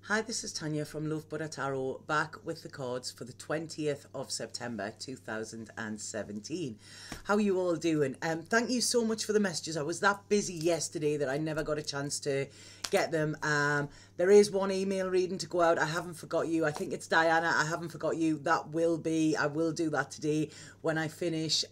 Hi, this is Tanya from Love Buddha Tarot, back with the cards for the 20th of September 2017. How are you all doing? Thank you so much for the messages. I was that busy yesterday that I never got a chance to get them. There is one email reading to go out. I haven't forgot you. I think it's Diana. I haven't forgot you. I will do that today when I finish.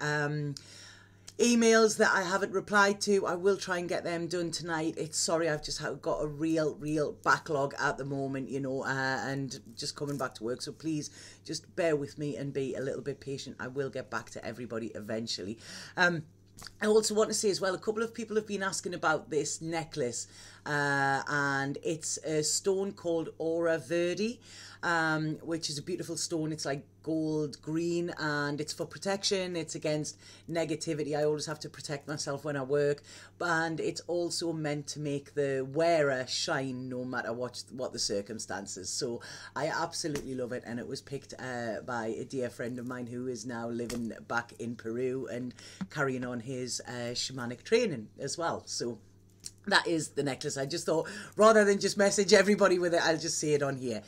Emails that I haven't replied to, I will try and get them done tonight. I've just got a real backlog at the moment, and just coming back to work. So please just bear with me and be a little bit patient. I will get back to everybody eventually. I also want to say as well, a couple of people have been asking about this necklace, and it's a stone called Aura Verde, which is a beautiful stone. It's like gold green, and it's for protection. It's against negativity. I always have to protect myself when I work, and it's also meant to make the wearer shine no matter what the circumstances. So I absolutely love it, and it was picked by a dear friend of mine who is now living back in Peru and carrying on his shamanic training as well. So that is the necklace. I just thought, rather than just message everybody with it, I'll just say it on here.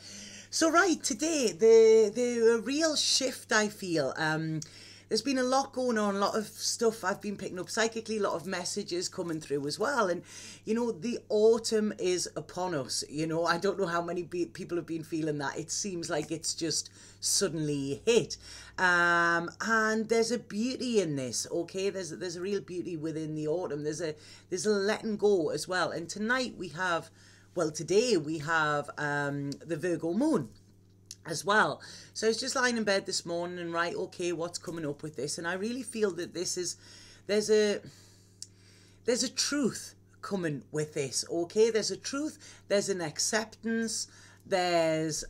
So right, today, the real shift I feel, there's been a lot going on, a lot of stuff I've been picking up psychically, a lot of messages coming through as well. And, the autumn is upon us. I don't know how many people have been feeling that. It seems like it's just suddenly hit. And there's a beauty in this, okay? There's a real beauty within the autumn. There's a letting go as well. And today we have the Virgo moon as well. So I was just lying in bed this morning and okay, what's coming up with this? And I really feel that there's a truth coming with this, okay? There's a truth, there's an acceptance, there's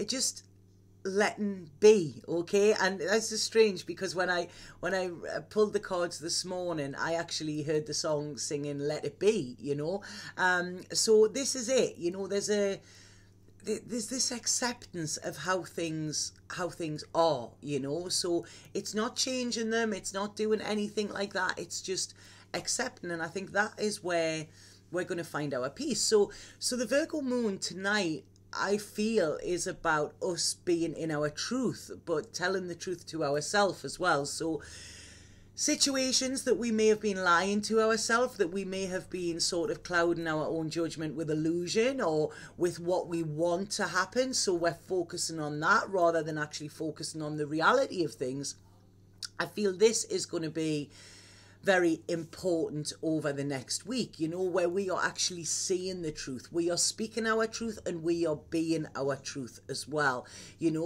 just letting be, okay? And that's just strange, because when I pulled the cards this morning, I actually heard the song singing "Let It Be," so this is it. There's this acceptance of how things are, so it's not changing them, it's not doing anything like that, it's just accepting. And I think that is where we're going to find our peace. So the Virgo moon tonight, I feel, is about us being in our truth, but telling the truth to ourselves as well. So situations that we may have been lying to ourselves, that we may have been sort of clouding our own judgment with illusion or with what we want to happen. So we're focusing on that rather than actually focusing on the reality of things. I feel this is going to be very important over the next week, where we are actually seeing the truth. We are speaking our truth and we are being our truth as well,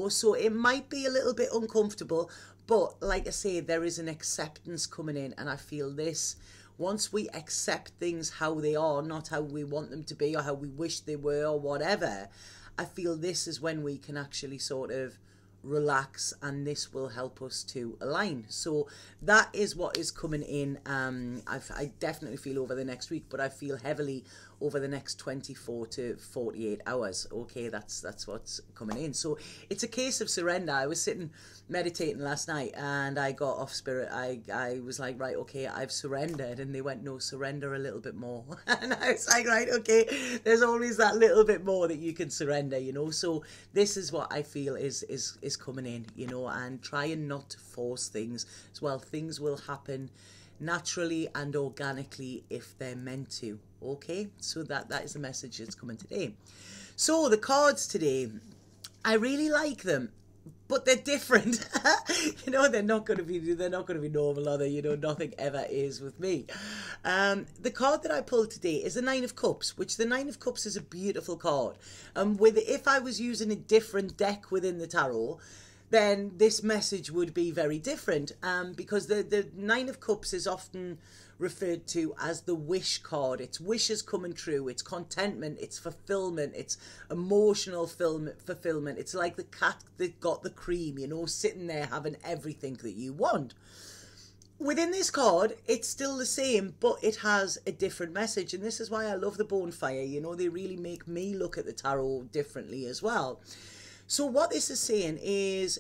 so it might be a little bit uncomfortable, but like I say, there is an acceptance coming in. And I feel this, once we accept things how they are, not how we want them to be or how we wish they were or whatever, I feel this is when we can actually sort of relax, and this will help us to align. So that is what is coming in. I definitely feel over the next week, but I feel heavily over the next 24 to 48 hours. Okay, that's what's coming in. So it's a case of surrender. I was sitting meditating last night and I got off spirit. I was like, right, okay, I've surrendered. And they went, no, surrender a little bit more. And I was like, right, okay, there's always that little bit more that you can surrender, so this is what I feel is coming in, and trying not to force things as well. Things will happen naturally and organically if they're meant to, okay? So that is the message that's coming today. So the cards today, I really like them, but they're different. They're not going to be normal, are they? Nothing ever is with me. The card that I pulled today is the Nine of Cups, which the Nine of Cups is a beautiful card. If I was using a different deck within the tarot, then this message would be very different, because the Nine of Cups is often referred to as the wish card. It's wishes coming true, it's contentment, it's fulfillment, it's emotional fulfillment. It's like the cat that got the cream, sitting there having everything that you want. Within this card, it's still the same, but it has a different message, and this is why I love the bonfire. They really make me look at the tarot differently as well. So what this is saying is,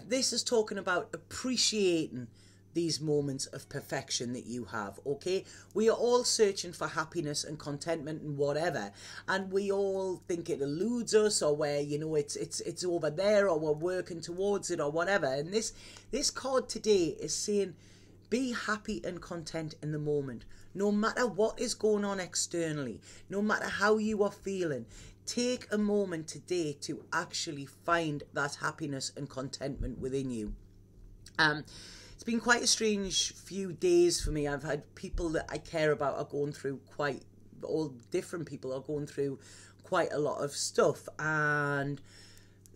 this is talking about appreciating these moments of perfection that you have, okay? We are all searching for happiness and contentment and whatever, and we all think it eludes us, or where, you know, it's over there, or we're working towards it, or whatever. And this card today is saying, be happy and content in the moment, no matter what is going on externally, no matter how you are feeling. Take a moment today to actually find that happiness and contentment within you. It's been quite a strange few days for me. I've had people that I care about are going through all different people are going through quite a lot of stuff, and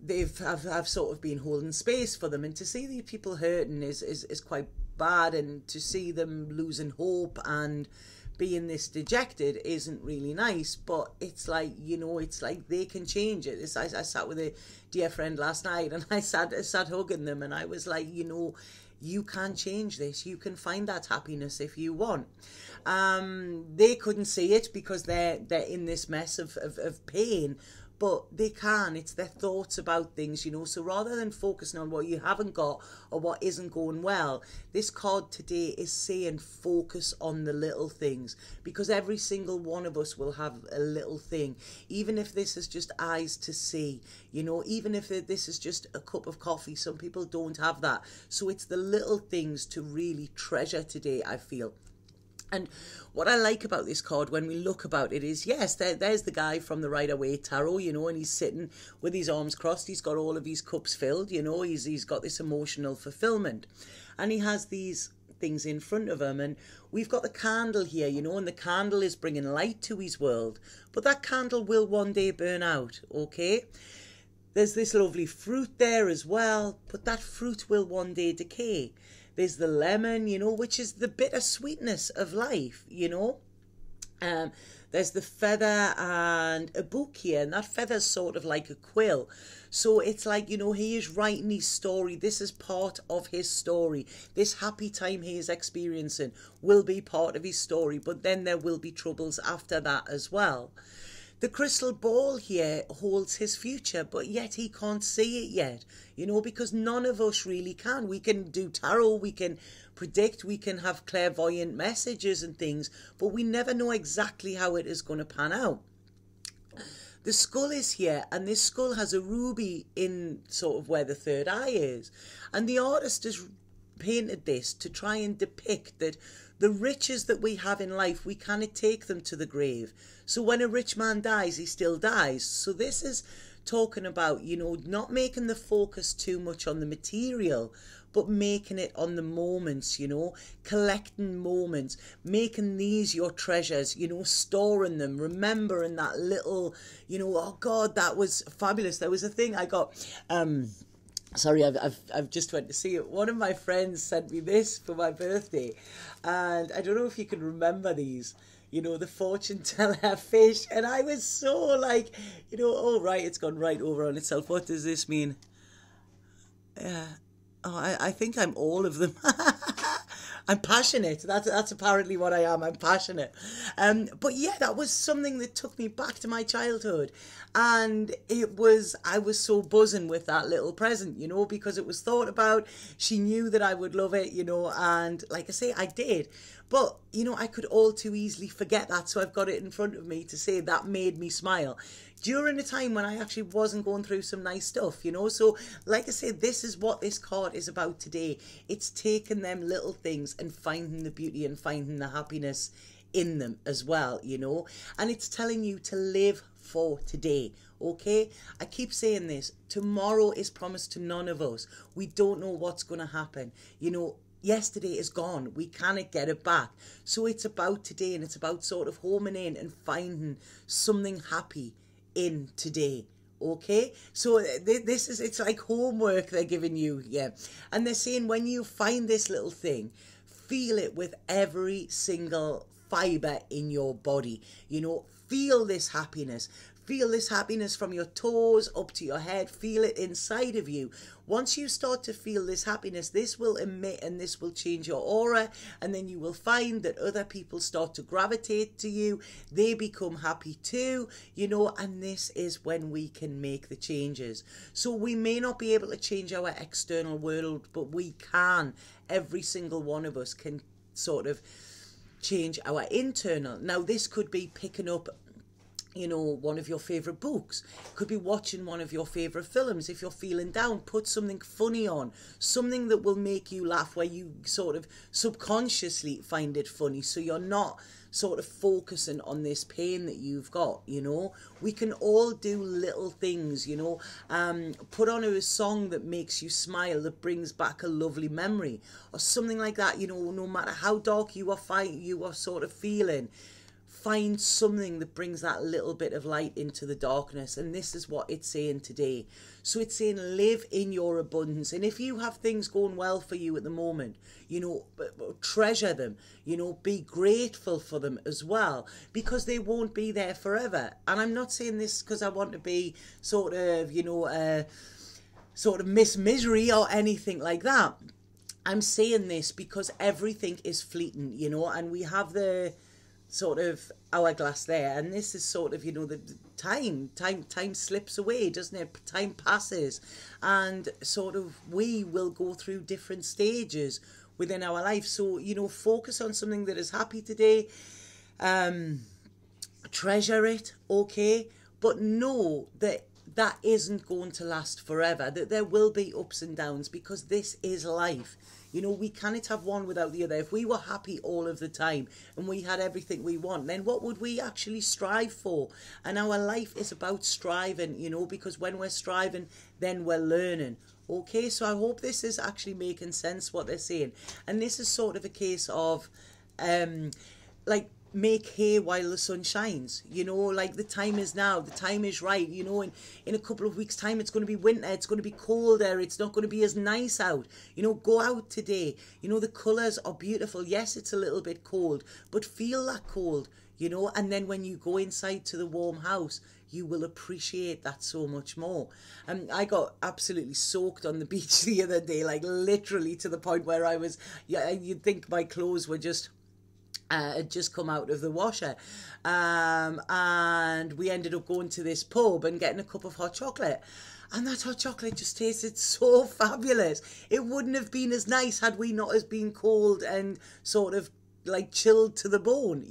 I've sort of been holding space for them, and to see these people hurting is quite bad, and to see them losing hope and being this dejected isn't really nice. But it's like, you know, it's like they can change it. I sat with a dear friend last night, and I sat hugging them, and I was like, you know, you can change this. You can find that happiness if you want. They couldn't see it because they're in this mess of pain, but they can. It's their thoughts about things, you know. So rather than focusing on what you haven't got or what isn't going well, this card today is saying focus on the little things, because every single one of us will have a little thing, even if this is just eyes to see, you know, even if this is just a cup of coffee. Some people don't have that. So it's the little things to really treasure today, I feel. And what I like about this card when we look about it is, yes, there's the guy from the Rider-Waite Tarot, you know, and he's sitting with his arms crossed. He's got all of his cups filled, you know, he's got this emotional fulfillment. And he has these things in front of him. And we've got the candle here, you know, and the candle is bringing light to his world. But that candle will one day burn out, okay? There's this lovely fruit there as well, but that fruit will one day decay. There's the lemon, you know, which is the bitter sweetness of life, you know. There's the feather and a book here, and that feather's sort of like a quill. So it's like, you know, he is writing his story. This is part of his story. This happy time he is experiencing will be part of his story, but then there will be troubles after that as well. The crystal ball here holds his future, but yet he can't see it yet, you know, because none of us really can. We can do tarot, we can predict, we can have clairvoyant messages and things, but we never know exactly how it is going to pan out. The skull is here, and this skull has a ruby in sort of where the third eye is. And the artist has painted this to try and depict that the riches that we have in life, we cannot take them to the grave. So when a rich man dies, he still dies. So this is talking about, you know, not making the focus too much on the material, but making it on the moments, you know, collecting moments, making these your treasures, you know, storing them, remembering that little, you know, oh God, that was fabulous. There was a thing I got, sorry, I've just went to see it. One of my friends sent me this for my birthday, and I don't know if you can remember these, you know, the fortune teller fish, and I was so like, you know, oh right, it's gone right over on itself. What does this mean? I think I'm all of them. I'm passionate. That's apparently what I am. I'm passionate. But yeah, that was something that took me back to my childhood. And I was so buzzing with that little present, you know, because it was thought about. She knew that I would love it, you know, and like I say, I did. But, you know, I could all too easily forget that. So I've got it in front of me to say that made me smile during a time when I actually wasn't going through some nice stuff, you know. So like I said, this is what this card is about today. It's taking them little things and finding the beauty and finding the happiness in them as well, you know. And it's telling you to live for today, okay? I keep saying this, tomorrow is promised to none of us. We don't know what's going to happen, you know. Yesterday is gone. We cannot get it back. So it's about today, and it's about sort of homing in and finding something happy in today, okay? So this is, it's like homework they're giving you, yeah. And they're saying when you find this little thing, feel it with every single fibre in your body, you know, feel this happiness. Feel this happiness from your toes up to your head. Feel it inside of you. Once you start to feel this happiness, this will emit and this will change your aura. And then you will find that other people start to gravitate to you. They become happy too, and this is when we can make the changes. So we may not be able to change our external world, but we can. Every single one of us can sort of change our internal. Now, this could be picking up one of your favourite books. Could be watching one of your favourite films. If you're feeling down, put something funny on. Something that will make you laugh, where you sort of subconsciously find it funny, so you're not sort of focusing on this pain that you've got. We can all do little things. Put on a song that makes you smile, that brings back a lovely memory, or something like that. No matter how dark you are sort of feeling, find something that brings that little bit of light into the darkness. And this is what it's saying today. So it's saying live in your abundance. And if you have things going well for you at the moment, treasure them, be grateful for them as well, because they won't be there forever. And I'm not saying this because I want to be sort of, Miss Misery or anything like that. I'm saying this because everything is fleeting, and we have the sort of hourglass there, and this is sort of the time slips away, doesn't it? Time passes, and sort of we will go through different stages within our life. So focus on something that is happy today, treasure it, okay, but know that isn't going to last forever, that there will be ups and downs, because this is life. We cannot have one without the other. If we were happy all of the time and we had everything we want, then what would we actually strive for? And our life is about striving, because when we're striving, then we're learning. Okay, so I hope this is actually making sense, what they're saying. And this is sort of a case of, make hay while the sun shines. The time is now, the time is right. In a couple of weeks' time, it's going to be winter, it's going to be colder, it's not going to be as nice out. Go out today. The colours are beautiful. Yes, it's a little bit cold, but feel that cold, and then when you go inside to the warm house, you will appreciate that so much more. I got absolutely soaked on the beach the other day, literally to the point where I was, you'd think my clothes were just had just come out of the washer, and we ended up going to this pub and getting a cup of hot chocolate, and that hot chocolate just tasted so fabulous. It wouldn't have been as nice had we not as been cold and sort of chilled to the bone,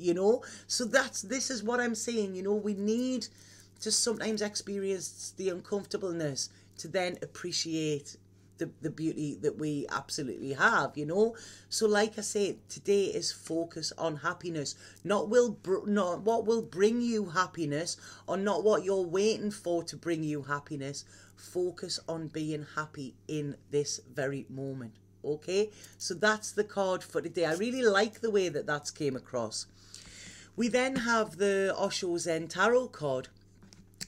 so this is what I'm saying. We need to sometimes experience the uncomfortableness to then appreciate the beauty that we absolutely have, So like I say, today is focus on happiness, not what will bring you happiness, or not what you're waiting for to bring you happiness. Focus on being happy in this very moment. Okay, so that's the card for today. I really like the way that that's came across. We then have the Osho Zen Tarot card.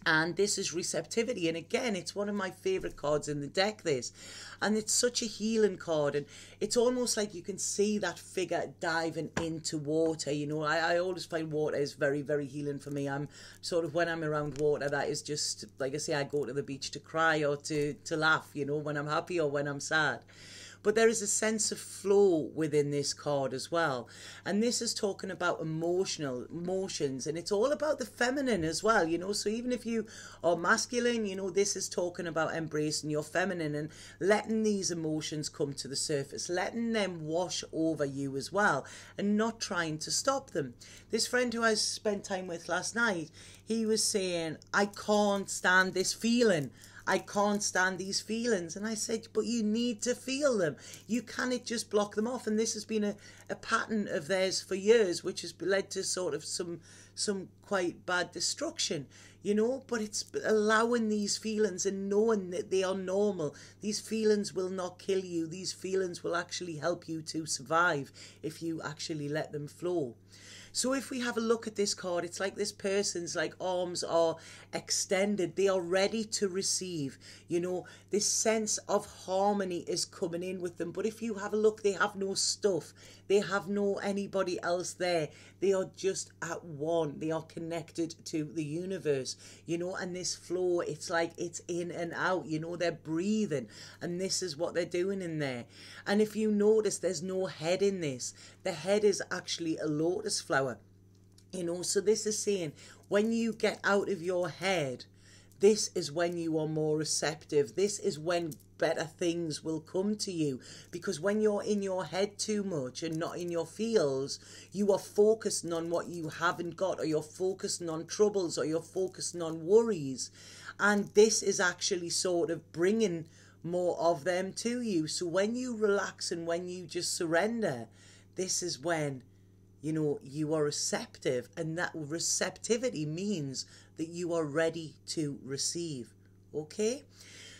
And this is receptivity. And again, it's one of my favourite cards in the deck, this. And it's such a healing card. And it's almost like you can see that figure diving into water. I always find water is very, very healing for me. I'm sort of, when I'm around water, that is just, like I say, I go to the beach to cry or to laugh, when I'm happy or when I'm sad. But there is a sense of flow within this card as well. And this is talking about emotions, and it's all about the feminine as well, So even if you are masculine, this is talking about embracing your feminine and letting these emotions come to the surface, letting them wash over you as well, and not trying to stop them. This friend who I spent time with last night, he was saying, I can't stand this feeling. I can't stand these feelings. And I said, but you need to feel them. You cannot just block them off. And this has been a pattern of theirs for years, which has led to sort of some quite bad destruction, but it's allowing these feelings and knowing that they are normal. These feelings will not kill you. These feelings will actually help you to survive if you actually let them flow. So if we have a look at this card, it's like this person's like arms are extended. They are ready to receive. You know, this sense of harmony is coming in with them. But if you have a look, they have no stuff. They have no anybody else there. They are just at one. They are connected to the universe, you know, and this flow, it's like it's in and out, you know, they're breathing, and this is what they're doing in there. And if you notice, there's no head in this. The head is actually a lotus flower, you know. So this is saying when you get out of your head, this is when you are more receptive. This is when better things will come to you. Because when you're in your head too much and not in your feels, you are focusing on what you haven't got, or you're focusing on troubles, or you're focusing on worries. And this is actually sort of bringing more of them to you. So when you relax and when you just surrender, this is when, you know, you are receptive, and that receptivity means that you are ready to receive. Okay?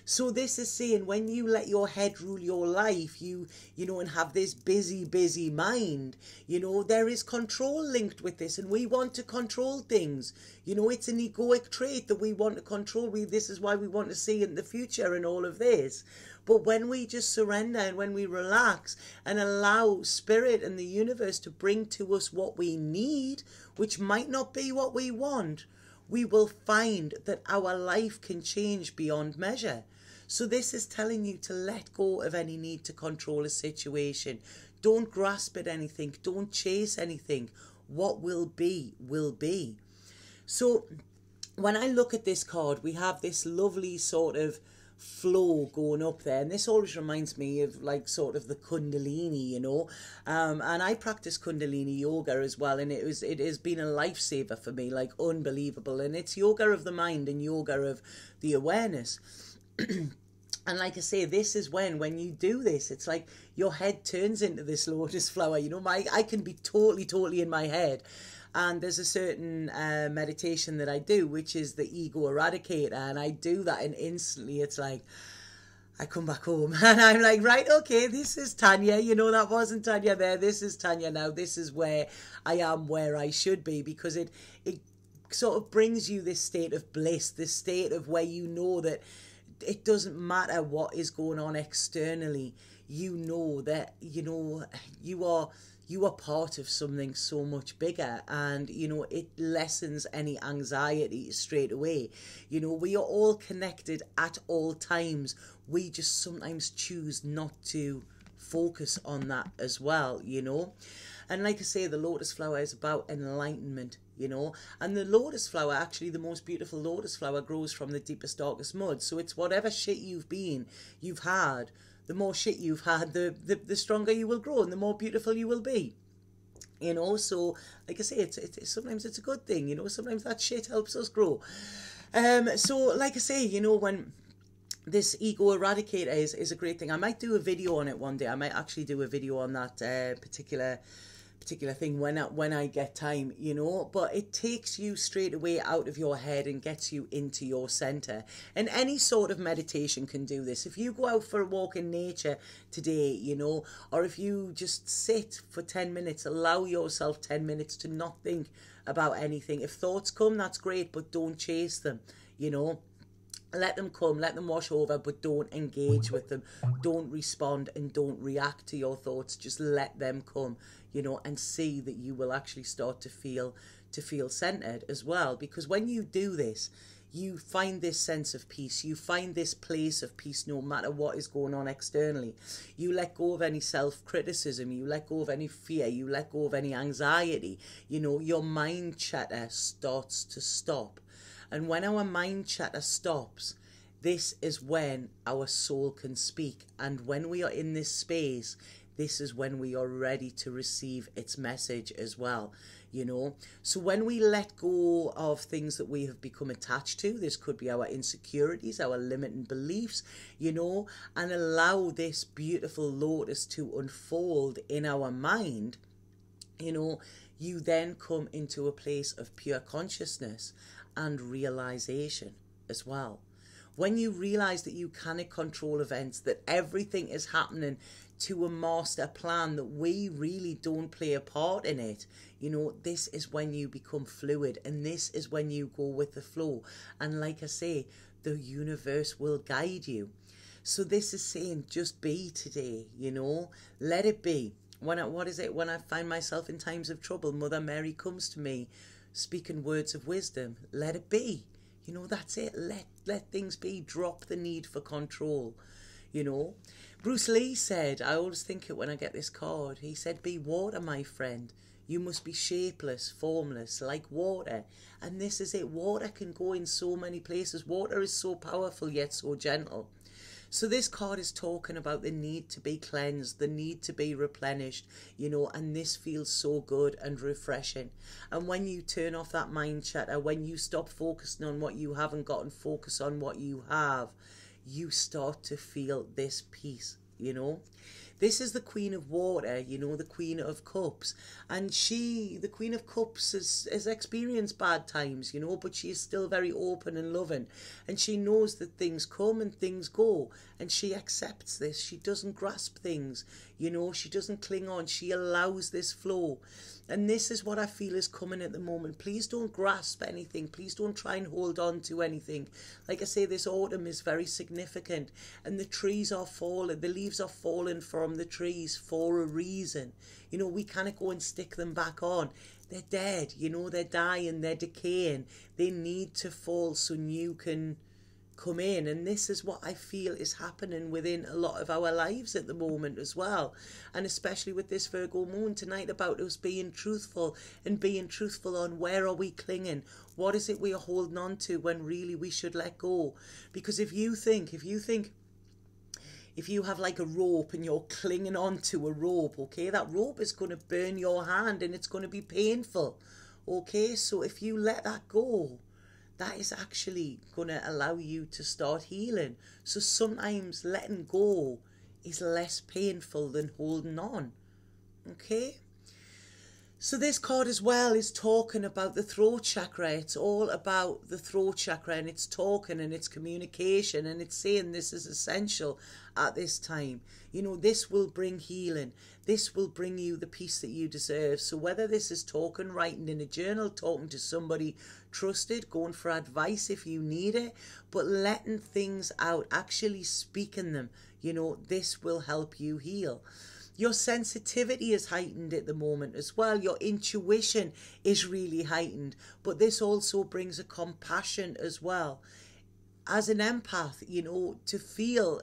So this is saying when you let your head rule your life, you know, and have this busy mind, you know, there is control linked with this, and we want to control things. You know, it's an egoic trait that we want to control. This is why we want to see in the future and all of this. But when we just surrender and when we relax and allow spirit and the universe to bring to us what we need, which might not be what we want, we will find that our life can change beyond measure. So this is telling you to let go of any need to control a situation. Don't grasp at anything. Don't chase anything. What will be, will be. So when I look at this card, we have this lovely sort of flow going up there, and this always reminds me of like sort of the Kundalini, you know, and I practice Kundalini yoga as well, and it has been a lifesaver for me, like unbelievable. And it's yoga of the mind and yoga of the awareness. And like I say, this is when you do this, it's like your head turns into this lotus flower. You know, I can be totally in my head. And there's a certain meditation that I do, which is the ego eradicator. And I do that, and instantly it's like, I come back home and I'm like, right, okay, this is Tanya. You know, that wasn't Tanya there. This is Tanya now. This is where I am, where I should be, because it sort of brings you this state of bliss, this state of where you know that it doesn't matter what is going on externally. You know that, you know, you are part of something so much bigger, and, you know, it lessens any anxiety straight away. You know, we are all connected at all times. We just sometimes choose not to focus on that as well, you know. And like I say, the lotus flower is about enlightenment, you know. And the lotus flower, actually the most beautiful lotus flower, grows from the deepest, darkest mud. So it's whatever shit you've had, the more shit you've had, the stronger you will grow and the more beautiful you will be. You know, so like I say, it's sometimes it's a good thing, you know, sometimes that shit helps us grow. So like I say, you know, when this ego eradicator is a great thing. I might do a video on it one day. I might actually do a video on that particular thing when I get time, you know. But it takes you straight away out of your head and gets you into your center. And any sort of meditation can do this. If you go out for a walk in nature today, you know, or if you just sit for 10 minutes, allow yourself 10 minutes to not think about anything. If thoughts come, that's great, but don't chase them, you know. Let them come, let them wash over, but don't engage with them. Don't respond and don't react to your thoughts. Just let them come, you know, and see that you will actually start to feel centered as well. Because when you do this, you find this sense of peace. You find this place of peace no matter what is going on externally. You let go of any self-criticism. You let go of any fear. You let go of any anxiety. You know, your mind chatter starts to stop. And when our mind chatter stops, this is when our soul can speak. And when we are in this space, this is when we are ready to receive its message as well, you know. So when we let go of things that we have become attached to, this could be our insecurities, our limiting beliefs, you know, and allow this beautiful lotus to unfold in our mind, you know, you then come into a place of pure consciousness and realization as well. when you realize that you cannot control events, that everything is happening to a master plan, that we really don't play a part in it, you know, this is when you become fluid, and this is when you go with the flow. And like I say, the universe will guide you. So this is saying, just be today, you know, let it be. When I find myself in times of trouble, Mother Mary comes to me speaking words of wisdom. Let it be. You know, that's it. Let things be. Drop the need for control, you know. Bruce Lee said, I always think it when I get this card, he said, be water, my friend. You must be shapeless, formless, like water. And this is it. Water can go in so many places. Water is so powerful, yet so gentle. So this card is talking about the need to be cleansed, the need to be replenished, you know, and this feels so good and refreshing. And when you turn off that mind chatter, when you stop focusing on what you haven't got and focus on what you have, you start to feel this peace, you know. This is the Queen of Water, you know, the Queen of Cups. And the Queen of Cups, has experienced bad times, you know, but she is still very open and loving. And she knows that things come and things go. And she accepts this. She doesn't grasp things, you know, she doesn't cling on. She allows this flow. And this is what I feel is coming at the moment. Please don't grasp anything. Please don't try and hold on to anything. Like I say, this autumn is very significant. And the trees are falling. The leaves are falling from the trees for a reason. You know, we can't go and stick them back on. They're dead. You know, they're dying. They're decaying. They need to fall so new can come in. And this is what I feel is happening within a lot of our lives at the moment as well, and especially with this Virgo moon tonight, about us being truthful and being truthful on where are we clinging, what is it we are holding on to when really we should let go. Because if you have like a rope and you're clinging on to a rope, okay, that rope is going to burn your hand and it's going to be painful, okay. So if you let that go, that is actually going to allow you to start healing. So sometimes letting go is less painful than holding on. Okay? So this card as well is talking about the throat chakra. It's all about the throat chakra, and it's talking and it's communication, and it's saying this is essential at this time. You know, this will bring healing. This will bring you the peace that you deserve. So whether this is talking, writing in a journal, talking to somebody trusted, going for advice if you need it, but letting things out, actually speaking them, you know, this will help you heal. Your sensitivity is heightened at the moment as well. Your intuition is really heightened. But this also brings a compassion as well. As an empath, you know, to feel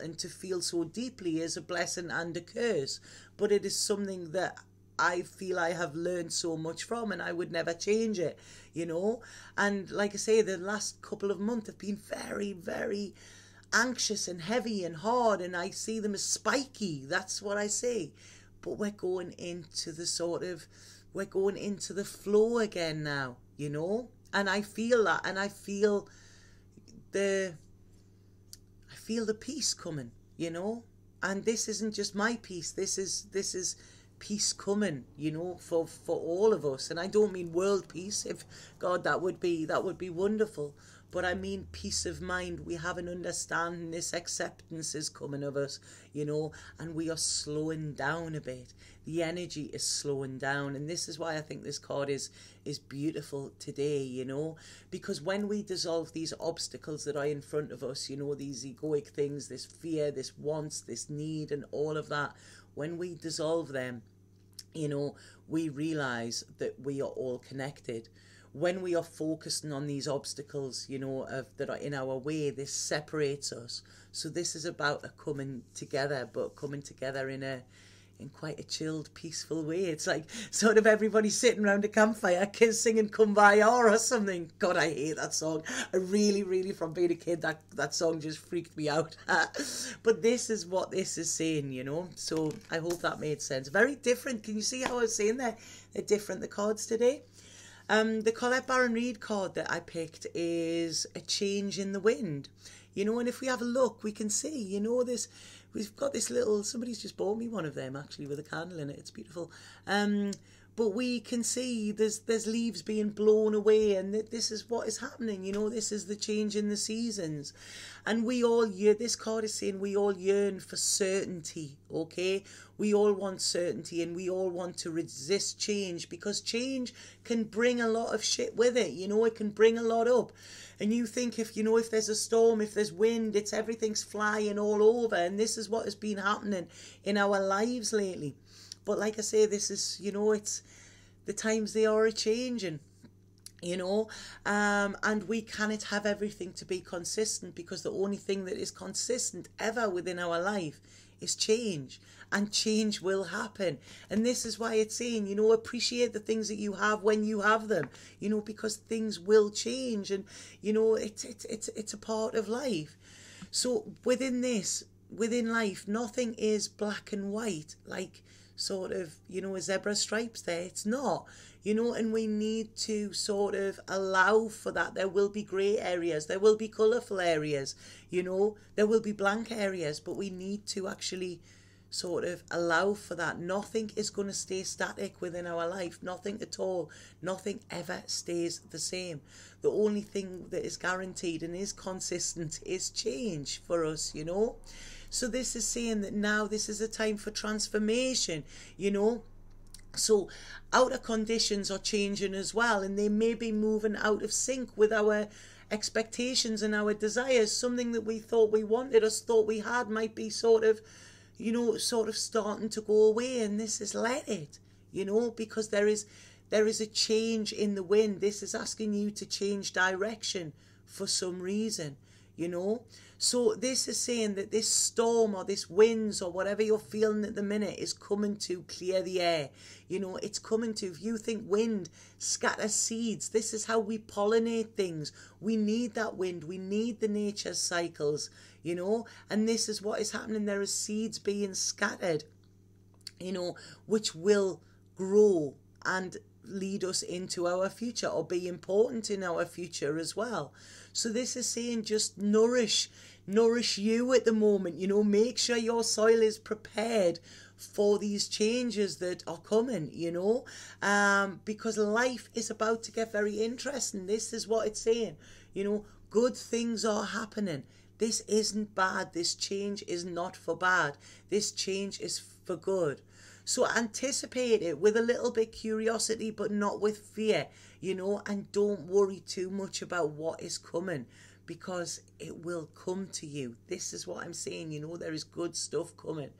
so deeply is a blessing and a curse. But it is something that I feel I have learned so much from, and I would never change it, you know. And like I say, the last couple of months have been very, very anxious and heavy and hard, and I see them as spiky. That's what I see. But we're going into the flow again now, you know. And I feel that, and I feel the peace coming, you know. And this isn't just my peace. This is peace coming, you know, for all of us. And I don't mean world peace. If God, that would be wonderful. But I mean peace of mind. We have an understanding. This acceptance is coming of us, you know, and we are slowing down a bit. The energy is slowing down. And this is why I think this card is beautiful today, you know, because when we dissolve these obstacles that are in front of us, you know, these egoic things, this fear, this wants, this need, and all of that, when we dissolve them, you know, we realize that we are all connected. When we are focusing on these obstacles, you know, that are in our way, this separates us. So this is about a coming together, but coming together in quite a chilled, peaceful way. It's like sort of everybody sitting around a campfire singing Kumbaya or something. God, I hate that song. I really, from being a kid, that song just freaked me out. But this is what this is saying, you know. So I hope that made sense. Very different. Can you see how I was saying that? They're different, the cards today. The Colette Baron Reid card that I picked is a change in the wind. You know, and if we have a look, we can see, you know, we've got this little, somebody's just bought me one of them actually with a candle in it. It's beautiful. but we can see there's leaves being blown away, and this is what is happening. You know, this is the change in the seasons, and we all yearn. This card is saying we all yearn for certainty. Okay, we all want certainty, and we all want to resist change, because change can bring a lot of shit with it. You know, it can bring a lot up. And you think, if there's a storm, if there's wind, everything's flying all over. And this is what has been happening in our lives lately. But like I say, this is, it's the times they are a-changing, and we cannot have everything to be consistent, because the only thing that is consistent ever within our life is change, and change will happen. And this is why it's saying, appreciate the things that you have when you have them, because things will change, and it's a part of life. So within life, nothing is black and white, like sort of, a zebra stripes there. It's not, and we need to sort of allow for that. There will be grey areas, there will be colourful areas, there will be blank areas, but we need to actually sort of allow for that. Nothing is going to stay static within our life, nothing at all. Nothing ever stays the same. The only thing that is guaranteed and is consistent is change for us, So this is saying that now this is a time for transformation, So outer conditions are changing as well, and they may be moving out of sync with our expectations and our desires. Something that we thought we wanted, us thought we had, might be sort of starting to go away, and this is let it, because there is a change in the wind. This is asking you to change direction for some reason, So this is saying that this storm or this winds or whatever you're feeling at the minute is coming to clear the air. It's coming to, if you think wind scatters seeds, this is how we pollinate things. We need that wind. We need the nature cycles, and this is what is happening. There are seeds being scattered, which will grow and lead us into our future, or be important in our future as well. So this is saying just nourish you at the moment, make sure your soil is prepared for these changes that are coming, because life is about to get very interesting. This is what it's saying, good things are happening. This isn't bad. This change is not for bad. This change is for good. So anticipate it with a little bit curiosity, but not with fear, and don't worry too much about what is coming, because it will come to you. This is what I'm saying, there is good stuff coming.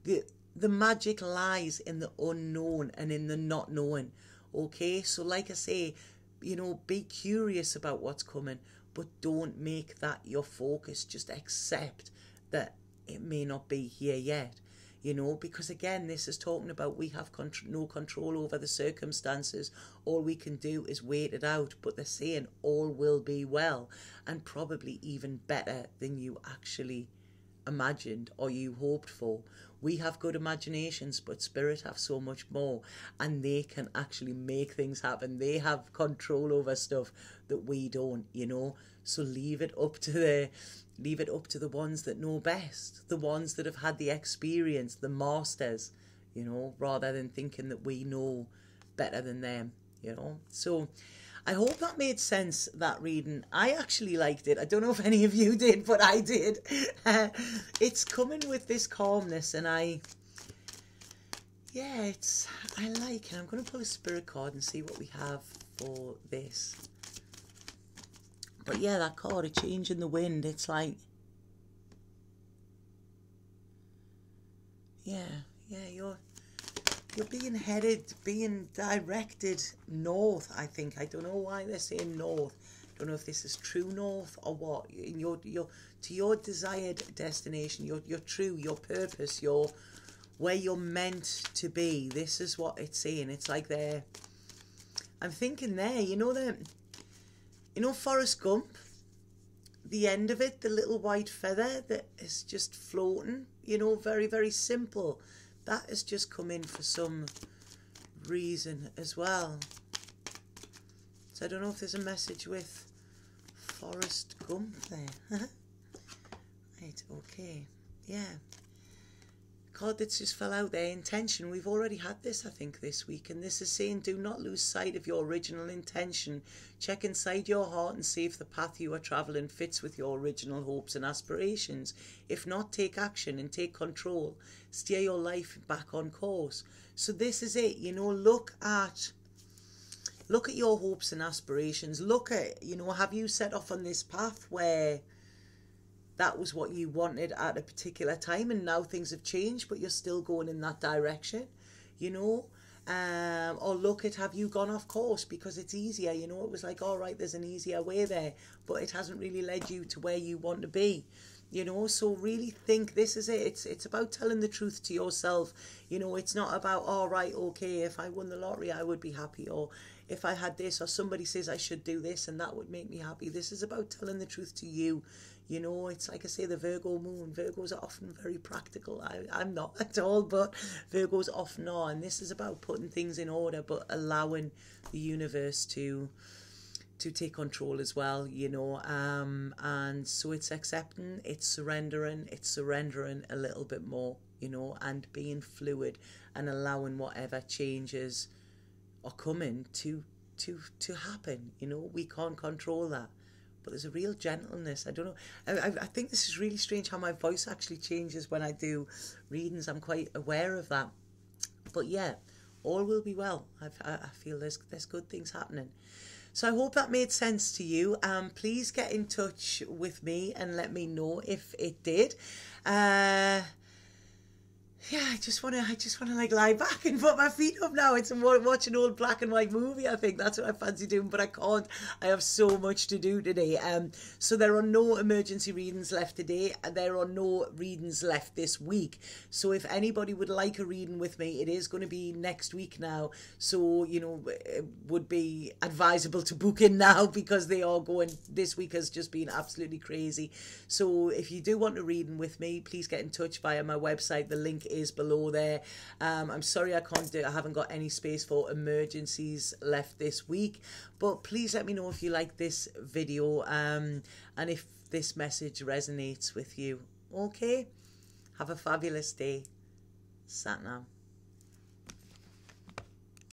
The magic lies in the unknown and in the not knowing, okay? So like I say, be curious about what's coming, but don't make that your focus. Just accept that it may not be here yet. Because again, this is talking about we have no control over the circumstances. All we can do is wait it out. But they're saying all will be well, and probably even better than you actually imagined or you hoped for. We have good imaginations, but spirit have so much more, and they can actually make things happen. They have control over stuff that we don't, So leave it up to the ones that know best, the ones that have had the experience, the masters, rather than thinking that we know better than them, So I hope that made sense, that reading. I actually liked it. I don't know if any of you did, but I did. It's coming with this calmness, and I like it. I'm going to pull a spirit card and see what we have for this. But yeah, that card, a change in the wind, it's like, you're being directed north, I think. I don't know why they're saying north. I don't know if this is true north or what. You're to your desired destination, your purpose, where you're meant to be. This is what it's saying. It's like I'm thinking there, Forrest Gump, the end of it, the little white feather that is just floating, very, very simple. That has just come in for some reason as well. So I don't know if there's a message with Forrest Gump there. Right, okay, yeah. card that's just fell out there, intention. We've already had this, I think, this week, and this is saying, do not lose sight of your original intention. Check inside your heart and see if the path you are travelling fits with your original hopes and aspirations. If not, take action and take control. Steer your life back on course. So this is it, you know, look at your hopes and aspirations. Look at, you know, have you set off on this path where that was what you wanted at a particular time, and now things have changed, but you're still going in that direction, you know? Or look at, have you gone off course because it's easier, you know? It was like, all right, there's an easier way there, but it hasn't really led you to where you want to be, you know? So really think, this is it. It's about telling the truth to yourself, you know? It's not about, all right, okay, if I won the lottery, I would be happy, or if I had this, or somebody says I should do this and that would make me happy. This is about telling the truth to you. You know, it's like I say, the Virgo moon. Virgos are often very practical. I'm not at all, but Virgos often are. And this is about putting things in order, but allowing the universe to take control as well, you know. And so it's accepting, it's surrendering a little bit more, you know, and being fluid and allowing whatever changes are coming to happen. You know, we can't control that. But there's a real gentleness. I don't know. I think this is really strange how my voice actually changes when I do readings. I'm quite aware of that. But yeah, all will be well. I feel there's good things happening. So I hope that made sense to you. Please get in touch with me and let me know if it did. Yeah, I just want to like lie back and put my feet up now. It's watch an old black and white movie. I think that's what I fancy doing, but I can't. I have so much to do today. So there are no emergency readings left today. There are no readings left this week. So if anybody would like a reading with me, it is going to be next week now. So, you know, it would be advisable to book in now because they are going. This week has just been absolutely crazy. So if you do want a reading with me, please get in touch via my website. The link is below there. I'm sorry I haven't got any space for emergencies left this week, but please let me know if you like this video and if this message resonates with you. Okay, have a fabulous day. Sat now.